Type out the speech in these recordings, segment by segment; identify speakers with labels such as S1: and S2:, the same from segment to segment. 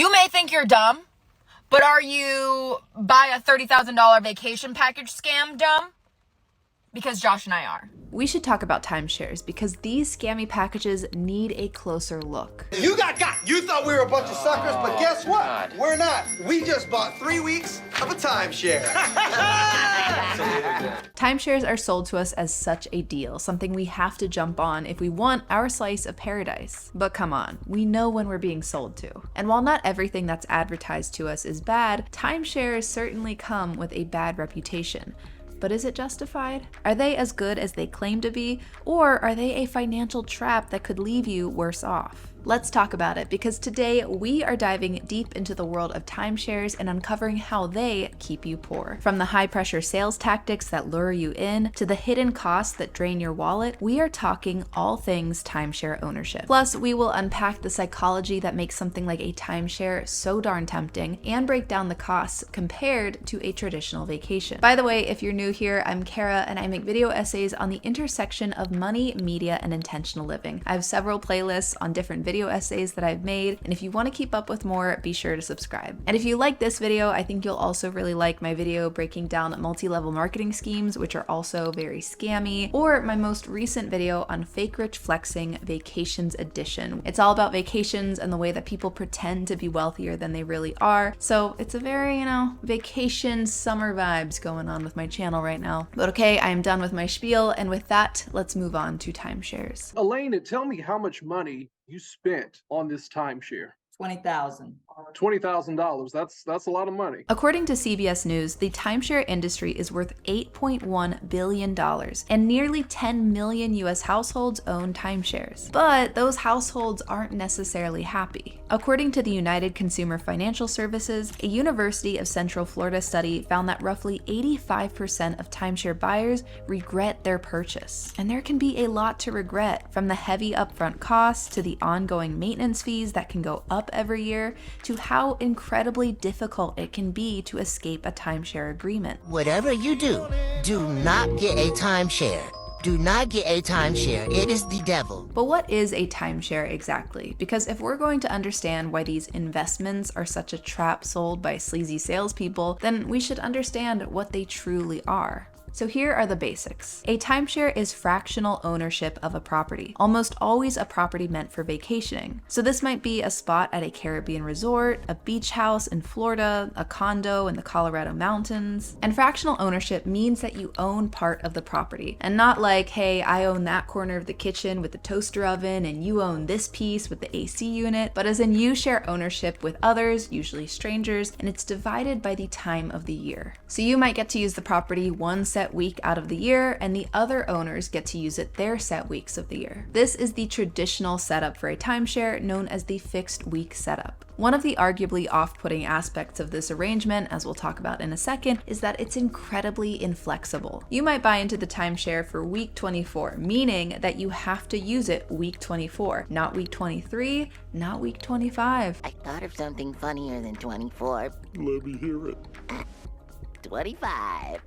S1: You may think you're dumb, but are you buy a $30,000 vacation package scam dumb? Because Josh and I are.
S2: We should talk about timeshares because these scammy packages need a closer look.
S3: You got. You thought we were a bunch of suckers, but guess what? God. We're not. We just bought 3 weeks of a timeshare.
S2: Timeshares are sold to us as such a deal, something we have to jump on if we want our slice of paradise. But come on, we know when we're being sold to. And while not everything that's advertised to us is bad, timeshares certainly come with a bad reputation. But is it justified? Are they as good as they claim to be? Or are they a financial trap that could leave you worse off? Let's talk about it, because today we are diving deep into the world of timeshares and uncovering how they keep you poor. From the high-pressure sales tactics that lure you in to the hidden costs that drain your wallet, we are talking all things timeshare ownership. Plus, we will unpack the psychology that makes something like a timeshare so darn tempting and break down the costs compared to a traditional vacation. By the way, if you're new here, I'm Cara and I make video essays on the intersection of money, media, and intentional living. I have several playlists on different video essays that I've made, and if you want to keep up with more, be sure to subscribe. And if you like this video, I think you'll also really like my video breaking down multi-level marketing schemes, which are also very scammy, or my most recent video on Fake Rich Flexing Vacations Edition. It's all about vacations and the way that people pretend to be wealthier than they really are. So it's a very, vacation summer vibes going on with my channel right now. But okay, I am done with my spiel, and with that, let's move on to timeshares.
S4: Elaine, tell me how much money you spent on this timeshare.
S5: $20,000.
S4: $20,000. That's a lot of money.
S2: According to CBS News, the timeshare industry is worth $8.1 billion, and nearly 10 million US households own timeshares. But those households aren't necessarily happy. According to the United Consumer Financial Services, a University of Central Florida study found that roughly 85% of timeshare buyers regret their purchase. And there can be a lot to regret, from the heavy upfront costs to the ongoing maintenance fees that can go up every year, to how incredibly difficult it can be to escape a timeshare agreement.
S6: Whatever you do, do not get a timeshare. Do not get a timeshare. It is the devil.
S2: But what is a timeshare exactly? Because if we're going to understand why these investments are such a trap sold by sleazy salespeople, then we should understand what they truly are. So here are the basics. A timeshare is fractional ownership of a property, almost always a property meant for vacationing. So this might be a spot at a Caribbean resort, a beach house in Florida, a condo in the Colorado mountains. And fractional ownership means that you own part of the property, and not like, hey, I own that corner of the kitchen with the toaster oven and you own this piece with the AC unit, but as in you share ownership with others, usually strangers, and it's divided by the time of the year. So you might get to use the property one set week out of the year, and the other owners get to use it their set weeks of the year. This is the traditional setup for a timeshare, known as the fixed week setup. One of the arguably off-putting aspects of this arrangement, as we'll talk about in a second, is that it's incredibly inflexible. You might buy into the timeshare for week 24, meaning that you have to use it week 24, not week 23, not week 25.
S6: I thought of something funnier than 24.
S4: Let me hear it.
S6: 25.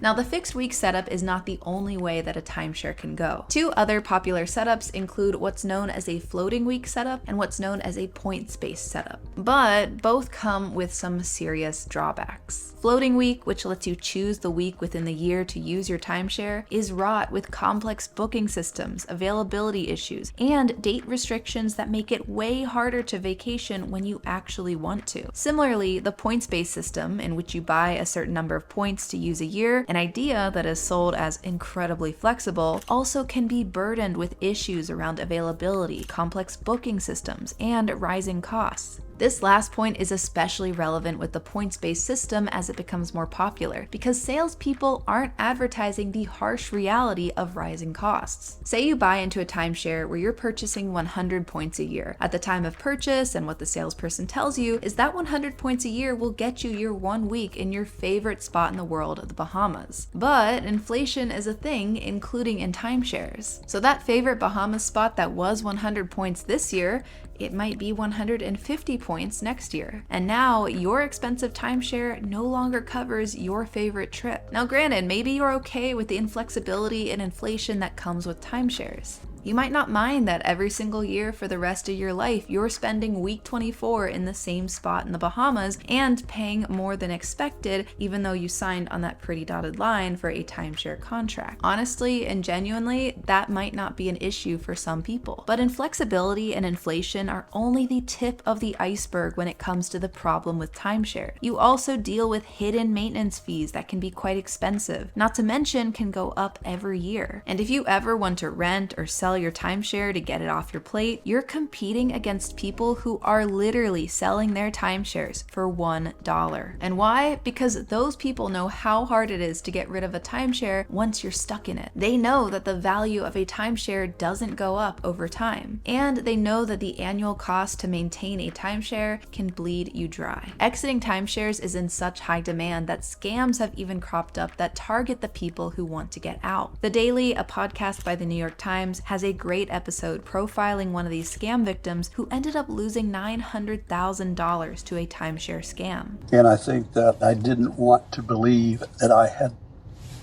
S2: Now, the fixed week setup is not the only way that a timeshare can go. Two other popular setups include what's known as a floating week setup and what's known as a points-based setup. But both come with some serious drawbacks. Floating week, which lets you choose the week within the year to use your timeshare, is wrought with complex booking systems, availability issues, and date restrictions that make it way harder to vacation when you actually want to. Similarly, the points-based system, in which you buy a certain number of points to use a year, an idea that is sold as incredibly flexible, also can be burdened with issues around availability, complex booking systems, and rising costs. This last point is especially relevant with the points-based system as it becomes more popular, because salespeople aren't advertising the harsh reality of rising costs. Say you buy into a timeshare where you're purchasing 100 points a year. At the time of purchase, and what the salesperson tells you is that 100 points a year will get you your 1 week in your favorite spot in the world, the Bahamas. But inflation is a thing, including in timeshares. So that favorite Bahamas spot that was 100 points this year, it might be 150 points next year. And now your expensive timeshare no longer covers your favorite trip. Now granted, maybe you're okay with the inflexibility and inflation that comes with timeshares. You might not mind that every single year for the rest of your life, you're spending week 24 in the same spot in the Bahamas and paying more than expected, even though you signed on that pretty dotted line for a timeshare contract. Honestly and genuinely, that might not be an issue for some people. But inflexibility and inflation are only the tip of the iceberg when it comes to the problem with timeshare. You also deal with hidden maintenance fees that can be quite expensive, not to mention can go up every year. And if you ever want to rent or sell your timeshare to get it off your plate, you're competing against people who are literally selling their timeshares for $1. And why? Because those people know how hard it is to get rid of a timeshare once you're stuck in it. They know that the value of a timeshare doesn't go up over time. And they know that the annual cost to maintain a timeshare can bleed you dry. Exiting timeshares is in such high demand that scams have even cropped up that target the people who want to get out. The Daily, a podcast by the New York Times, has a great episode profiling one of these scam victims who ended up losing $900,000 to a timeshare scam.
S5: And I think that I didn't want to believe that I had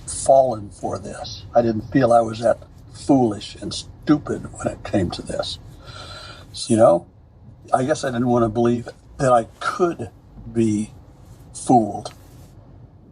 S5: fallen for this. I didn't feel I was that foolish and stupid when it came to this. So, you know, I guess I didn't want to believe that I could be fooled.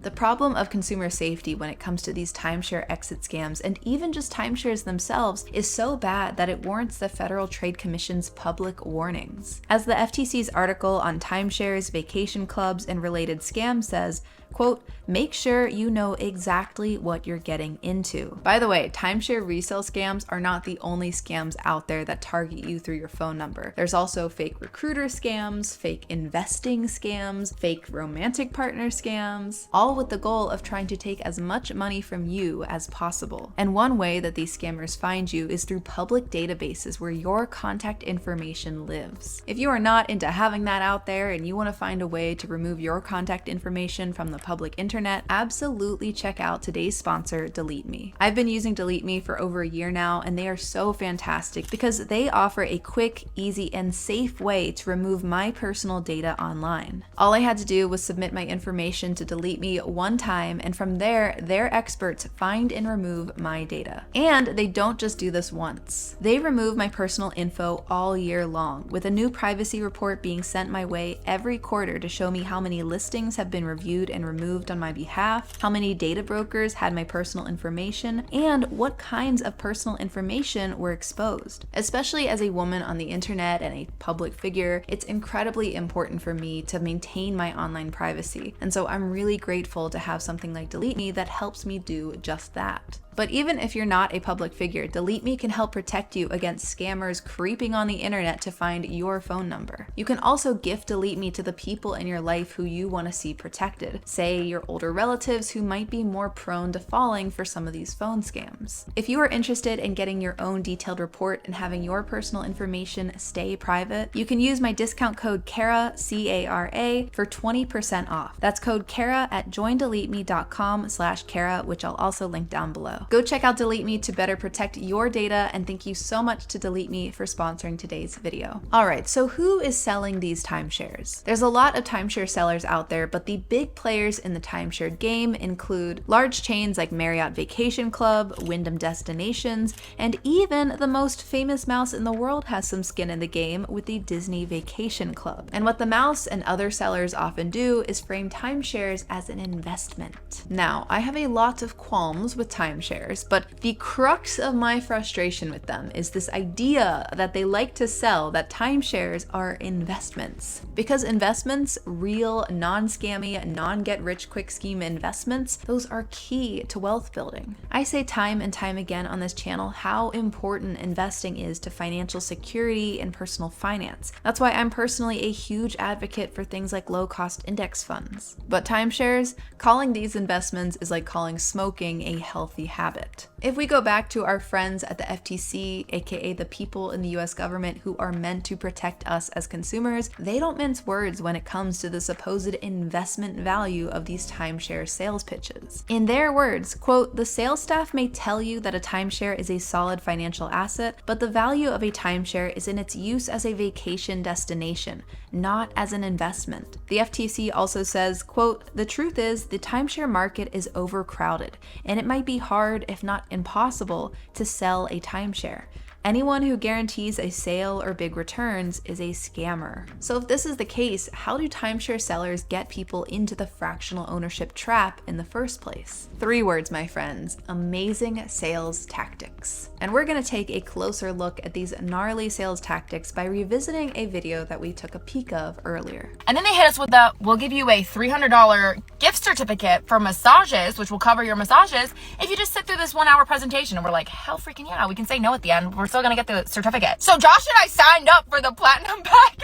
S2: The problem of consumer safety when it comes to these timeshare exit scams and even just timeshares themselves is so bad that it warrants the Federal Trade Commission's public warnings. As the FTC's article on timeshares, vacation clubs, and related scams says, quote, make sure you know exactly what you're getting into. By the way, timeshare resale scams are not the only scams out there that target you through your phone number. There's also fake recruiter scams, fake investing scams, fake romantic partner scams, all with the goal of trying to take as much money from you as possible. And one way that these scammers find you is through public databases where your contact information lives. If you are not into having that out there and you want to find a way to remove your contact information from the public internet, absolutely check out today's sponsor, Delete Me. I've been using Delete Me for over a year now, and they are so fantastic because they offer a quick, easy, and safe way to remove my personal data online. All I had to do was submit my information to Delete Me one time, and from there, their experts find and remove my data. And they don't just do this once. They remove my personal info all year long, with a new privacy report being sent my way every quarter to show me how many listings have been reviewed and removed on my behalf, how many data brokers had my personal information, and what kinds of personal information were exposed. Especially as a woman on the internet and a public figure, it's incredibly important for me to maintain my online privacy. And so I'm really grateful to have something like Delete Me that helps me do just that. But even if you're not a public figure, Delete Me can help protect you against scammers creeping on the internet to find your phone number. You can also gift Delete Me to the people in your life who you want to see protected, say your older relatives who might be more prone to falling for some of these phone scams. If you are interested in getting your own detailed report and having your personal information stay private, you can use my discount code CARA, C-A-R-A, for 20% off. That's code CARA at joindeleteme.com/CARA, which I'll also link down below. Go check out Delete Me to better protect your data, and thank you so much to Delete Me for sponsoring today's video. Alright, so who is selling these timeshares? There's a lot of timeshare sellers out there, but the big players in the timeshare game include large chains like Marriott Vacation Club, Wyndham Destinations, and even the most famous mouse in the world has some skin in the game with the Disney Vacation Club. And what the mouse and other sellers often do is frame timeshares as an investment. Now, I have a lot of qualms with timeshares, but the crux of my frustration with them is this idea that they like to sell that timeshares are investments. Because investments, real, non-scammy, non-get-rich-quick scheme investments, those are key to wealth building. I say time and time again on this channel how important investing is to financial security and personal finance. That's why I'm personally a huge advocate for things like low-cost index funds. But timeshares, calling these investments is like calling smoking a healthy habit. If we go back to our friends at the FTC, aka the people in the US government who are meant to protect us as consumers, they don't mince words when it comes to the supposed investment value of these timeshare sales pitches. In their words, quote, the sales staff may tell you that a timeshare is a solid financial asset, but the value of a timeshare is in its use as a vacation destination, not as an investment. The FTC also says, quote, the truth is the timeshare market is overcrowded, and it might be hard, if not impossible, to sell a timeshare. Anyone who guarantees a sale or big returns is a scammer. So if this is the case, how do timeshare sellers get people into the fractional ownership trap in the first place? 3 words, my friends: amazing sales tactics. And we're gonna take a closer look at these gnarly sales tactics by revisiting a video that we took a peek of earlier.
S1: And then they hit us with the, we'll give you a $300 gift certificate for massages, which will cover your massages if you just sit through this 1-hour presentation. And we're like, hell freaking yeah, we can say no at the end. We're still gonna get the certificate. So Josh and I signed up for the platinum pack.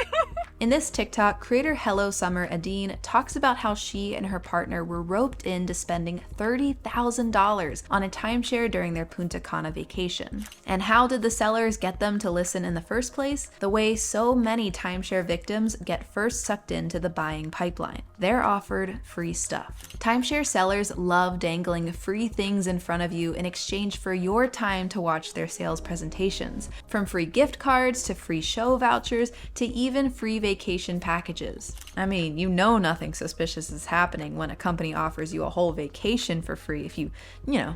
S2: In this TikTok, creator Hello Summer Adine talks about how she and her partner were roped into spending $30,000 on a timeshare during their Punta Cana vacation. And how did the sellers get them to listen in the first place? The way so many timeshare victims get first sucked into the buying pipeline. They're offered free stuff. Timeshare sellers love dangling free things in front of you in exchange for your time to watch their sales presentations. From free gift cards to free show vouchers to even free vacation packages. I mean, you know nothing suspicious is happening when a company offers you a whole vacation for free if you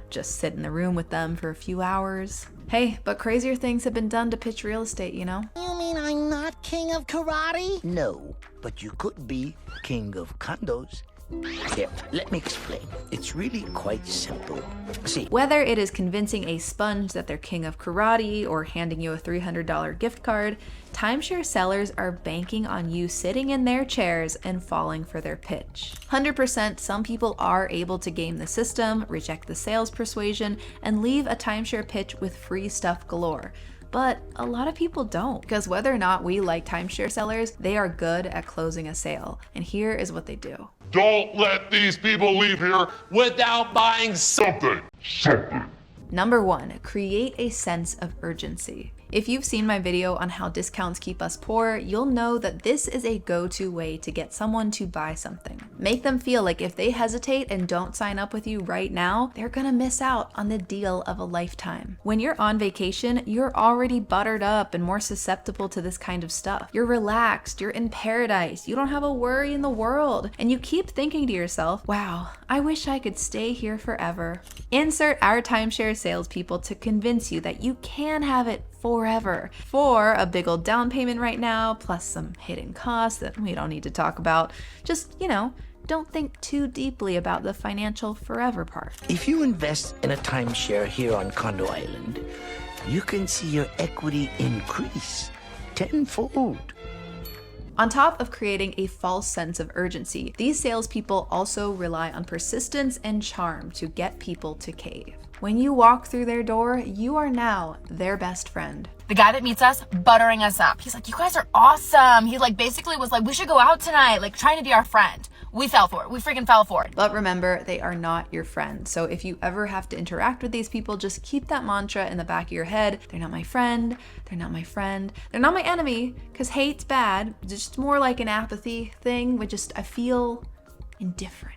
S2: just sit in the room with them for a few hours. Hey, but crazier things have been done to pitch real estate, you know?
S6: You mean I'm not king of karate? No, but you could be king of condos. Here, let me explain. It's really quite simple. See,
S2: whether it is convincing a sponge that they're king of karate or handing you a $300 gift card, timeshare sellers are banking on you sitting in their chairs and falling for their pitch. 100% some people are able to game the system, reject the sales persuasion, and leave a timeshare pitch with free stuff galore. But a lot of people don't, because whether or not we like timeshare sellers, they are good at closing a sale. And here is what they do.
S7: Don't let these people leave here without buying something.
S2: Number 1, create a sense of urgency. If you've seen my video on how discounts keep us poor, you'll know that this is a go-to way to get someone to buy something. Make them feel like if they hesitate and don't sign up with you right now, they're gonna miss out on the deal of a lifetime. When you're on vacation, you're already buttered up and more susceptible to this kind of stuff. You're relaxed, you're in paradise, you don't have a worry in the world, and you keep thinking to yourself, wow, I wish I could stay here forever. Insert our timeshare salespeople to convince you that you can have it forever for a big old down payment right now, plus some hidden costs that we don't need to talk about. Just, don't think too deeply about the financial forever part.
S6: if you invest in a timeshare here on Condo Island, you can see your equity increase tenfold.
S2: On top of creating a false sense of urgency, these salespeople also rely on persistence and charm to get people to cave. When you walk through their door, you are now their best friend.
S1: The guy that meets us, buttering us up. He's like, you guys are awesome. He basically was like, we should go out tonight, trying to be our friend. We fell for it. We freaking fell for it.
S2: But remember, they are not your friend. So if you ever have to interact with these people, just keep that mantra in the back of your head. They're not my friend. They're not my friend. They're not my enemy, because hate's bad. It's just more like an apathy thing, I feel indifferent.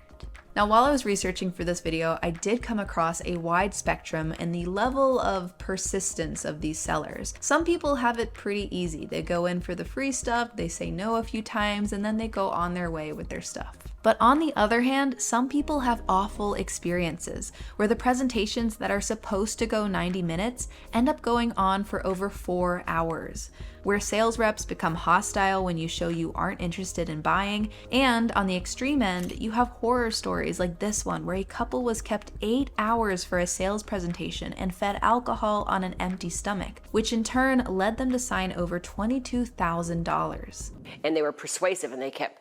S2: Now, while I was researching for this video, I did come across a wide spectrum in the level of persistence of these sellers. Some people have it pretty easy. They go in for the free stuff, they say no a few times, and then they go on their way with their stuff. But on the other hand, some people have awful experiences where the presentations that are supposed to go 90 minutes end up going on for over 4 hours, where sales reps become hostile when you show you aren't interested in buying. And on the extreme end, you have horror stories like this one where a couple was kept 8 hours for a sales presentation and fed alcohol on an empty stomach, which in turn led them to sign over $22,000.
S8: And they were persuasive and they kept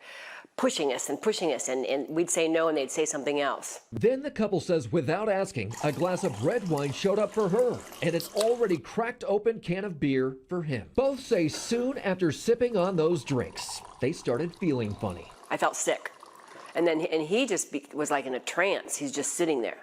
S8: pushing us and we'd say no and they'd say something else.
S9: Then the couple says without asking, a glass of red wine showed up for her and an already cracked open can of beer for him. Both say soon after sipping on those drinks, they started feeling funny.
S8: I felt sick. And he just was like in a trance. He's just sitting there.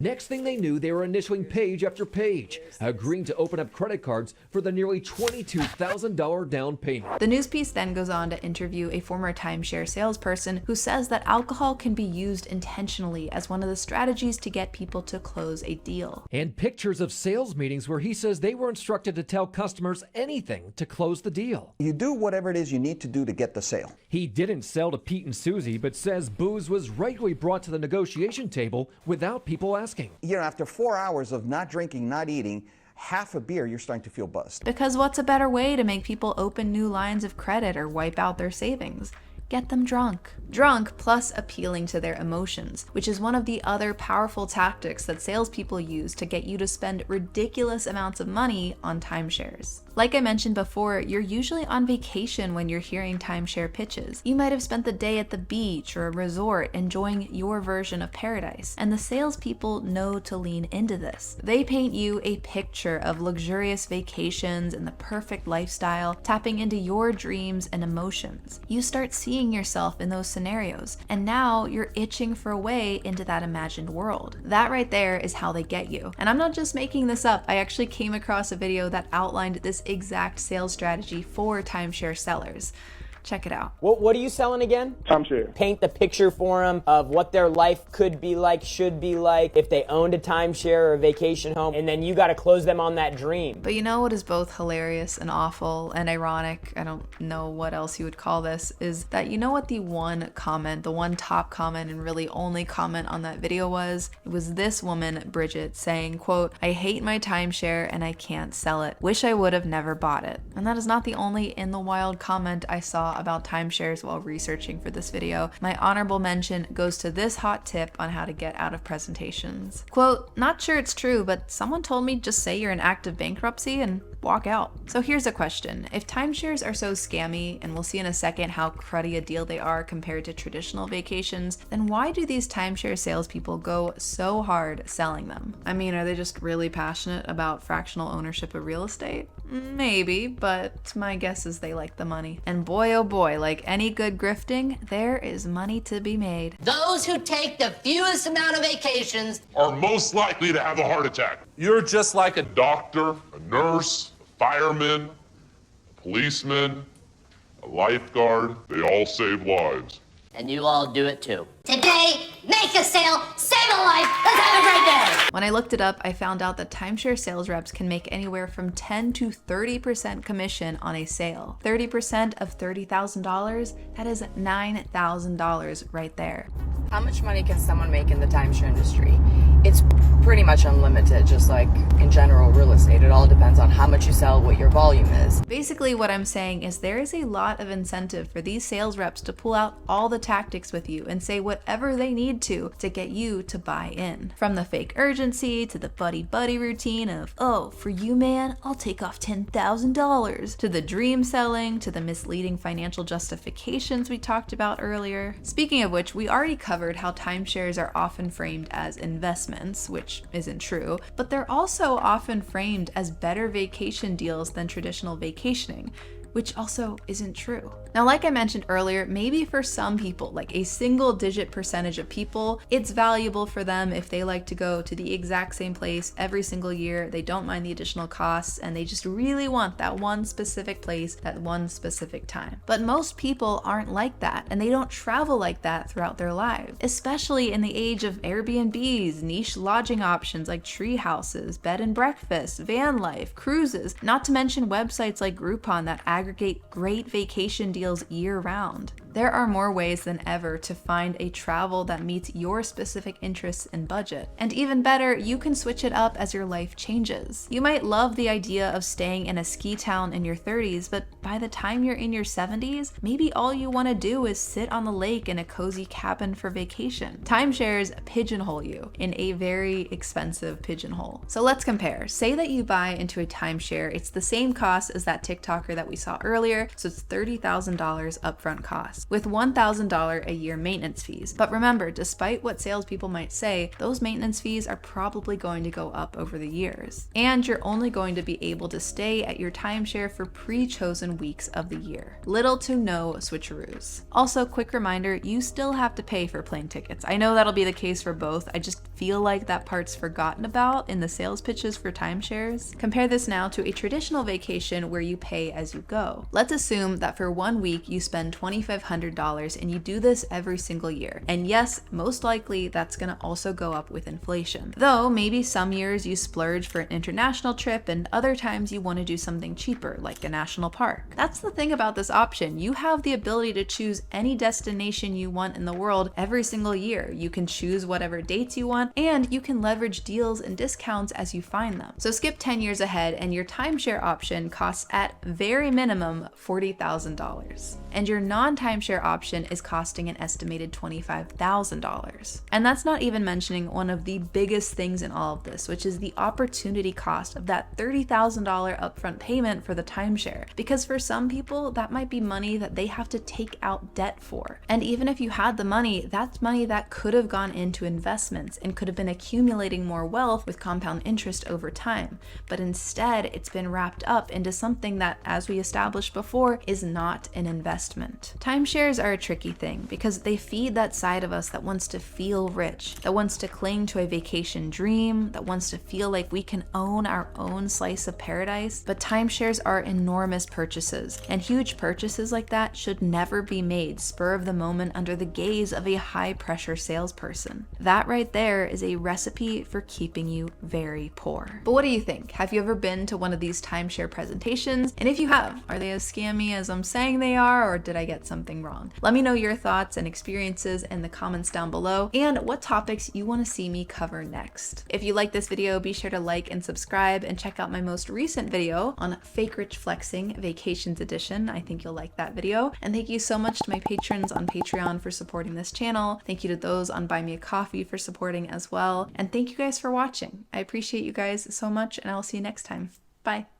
S9: Next thing they knew, they were initialing page after page, agreeing to open up credit cards for the nearly $22,000 down payment.
S2: The news piece then goes on to interview a former timeshare salesperson who says that alcohol can be used intentionally as one of the strategies to get people to close a deal.
S9: And pictures of sales meetings where he says they were instructed to tell customers anything to close the deal.
S10: You do whatever it is you need to do to get the sale.
S9: He didn't sell to Pete and Susie, but says booze was regularly brought to the negotiation table without people asking asking.
S10: You know, after 4 hours of not drinking, not eating, half a beer, you're starting to feel buzzed.
S2: Because what's a better way to make people open new lines of credit or wipe out their savings? Get them drunk. Drunk plus appealing to their emotions, which is one of the other powerful tactics that salespeople use to get you to spend ridiculous amounts of money on timeshares. Like I mentioned before, you're usually on vacation when you're hearing timeshare pitches. You might have spent the day at the beach or a resort enjoying your version of paradise, and the salespeople know to lean into this. They paint you a picture of luxurious vacations and the perfect lifestyle, tapping into your dreams and emotions. You start seeing yourself in those scenarios, and now you're itching for a way into that imagined world. That right there is how they get you. And I'm not just making this up. I actually came across a video that outlined this exact sales strategy for timeshare sellers. Check it out.
S11: What are you selling again?
S4: Timeshare.
S11: Paint the picture for them of what their life could be like, should be like, if they owned a timeshare or a vacation home, and then you got to close them on that dream.
S2: But you know what is both hilarious and awful and ironic, I don't know what else you would call this, is that you know what the one comment, the one top comment and really only comment on that video was? It was this woman, Bridget, saying, quote, "I hate my timeshare and I can't sell it. Wish I would have never bought it." And that is not the only in the wild comment I saw about timeshares while researching for this video. My honorable mention goes to this hot tip on how to get out of presentations. Quote, "Not sure it's true, but someone told me just say you're in active bankruptcy and walk out." So here's a question. If timeshares are so scammy, and we'll see in a second how cruddy a deal they are compared to traditional vacations, then why do these timeshare salespeople go so hard selling them? I mean, are they just really passionate about fractional ownership of real estate? Maybe, but my guess is they like the money. And boy oh boy, like any good grifting, there is money to be made.
S6: Those who take the fewest amount of vacations
S7: Are most likely to have a heart attack. You're just like a doctor, a nurse, a fireman, a policeman, a lifeguard. They all save lives.
S6: and you all do it too. Today, make a sale, save a life, let's have a great day!
S2: When I looked it up, I found out that timeshare sales reps can make anywhere from 10 to 30% commission on a sale. 30% of $30,000, that is $9,000 right there.
S1: How much money can someone make in the timeshare industry? It's pretty much unlimited, just like in general real estate. It all depends on how much you sell, what your volume is.
S2: Basically what I'm saying is there is a lot of incentive for these sales reps to pull out all the tactics with you and say whatever they need to get you to buy in. From the fake urgency to the buddy-buddy routine of, oh, for you man, I'll take off $10,000, to the dream selling, to the misleading financial justifications we talked about earlier. Speaking of which, we already covered how timeshares are often framed as investments, which isn't true, but they're also often framed as better vacation deals than traditional vacationing, which also isn't true. Now, like I mentioned earlier, maybe for some people, like a single-digit percentage of people, it's valuable for them if they like to go to the exact same place every single year, they don't mind the additional costs, and they just really want that one specific place at one specific time. But most people aren't like that, and they don't travel like that throughout their lives, especially in the age of Airbnbs, niche lodging options like tree houses, bed and breakfast, van life, cruises, not to mention websites like Groupon that aggregate great vacation deals year-round. There are more ways than ever to find a travel that meets your specific interests and budget. And even better, you can switch it up as your life changes. You might love the idea of staying in a ski town in your 30s, but by the time you're in your 70s, maybe all you want to do is sit on the lake in a cozy cabin for vacation. Timeshares pigeonhole you in a very expensive pigeonhole. So let's compare. Say that you buy into a timeshare. It's the same cost as that TikToker that we saw earlier, so it's $30,000 upfront cost, with $1,000 a year maintenance fees. But remember, despite what salespeople might say, those maintenance fees are probably going to go up over the years. And you're only going to be able to stay at your timeshare for pre-chosen weeks of the year. Little to no switcheroos. Also, quick reminder, you still have to pay for plane tickets. I know that'll be the case for both. I just feel like that part's forgotten about in the sales pitches for timeshares. Compare this now to a traditional vacation where you pay as you go. Let's assume that for 1 week you spend $2,500 $500 and you do this every single year. And yes, most likely that's gonna also go up with inflation. Though maybe some years you splurge for an international trip and other times you wanna do something cheaper, like a national park. That's the thing about this option. You have the ability to choose any destination you want in the world every single year. You can choose whatever dates you want, and you can leverage deals and discounts as you find them. So skip 10 years ahead and your timeshare option costs at very minimum $40,000. And your non-timeshare option is costing an estimated $25,000. And that's not even mentioning one of the biggest things in all of this, which is the opportunity cost of that $30,000 upfront payment for the timeshare. Because for some people, that might be money that they have to take out debt for. And even if you had the money, that's money that could have gone into investments and could have been accumulating more wealth with compound interest over time. But instead, it's been wrapped up into something that, as we established before, is not an investment. Timeshares are a tricky thing because they feed that side of us that wants to feel rich, that wants to cling to a vacation dream, that wants to feel like we can own our own slice of paradise. But timeshares are enormous purchases, and huge purchases like that should never be made spur of the moment under the gaze of a high-pressure salesperson. That right there is a recipe for keeping you very poor. But what do you think? Have you ever been to one of these timeshare presentations? And if you have, are they as scammy as I'm saying they are, or did I get something wrong? Let me know your thoughts and experiences in the comments down below, and what topics you want to see me cover next. If you like this video, be sure to like and subscribe, and check out my most recent video on Fake Rich Flexing Vacations Edition. I think you'll like that video. And thank you so much to my patrons on Patreon for supporting this channel. Thank you to those on Buy Me a Coffee for supporting as well. And thank you guys for watching. I appreciate you guys so much, and I'll see you next time. Bye.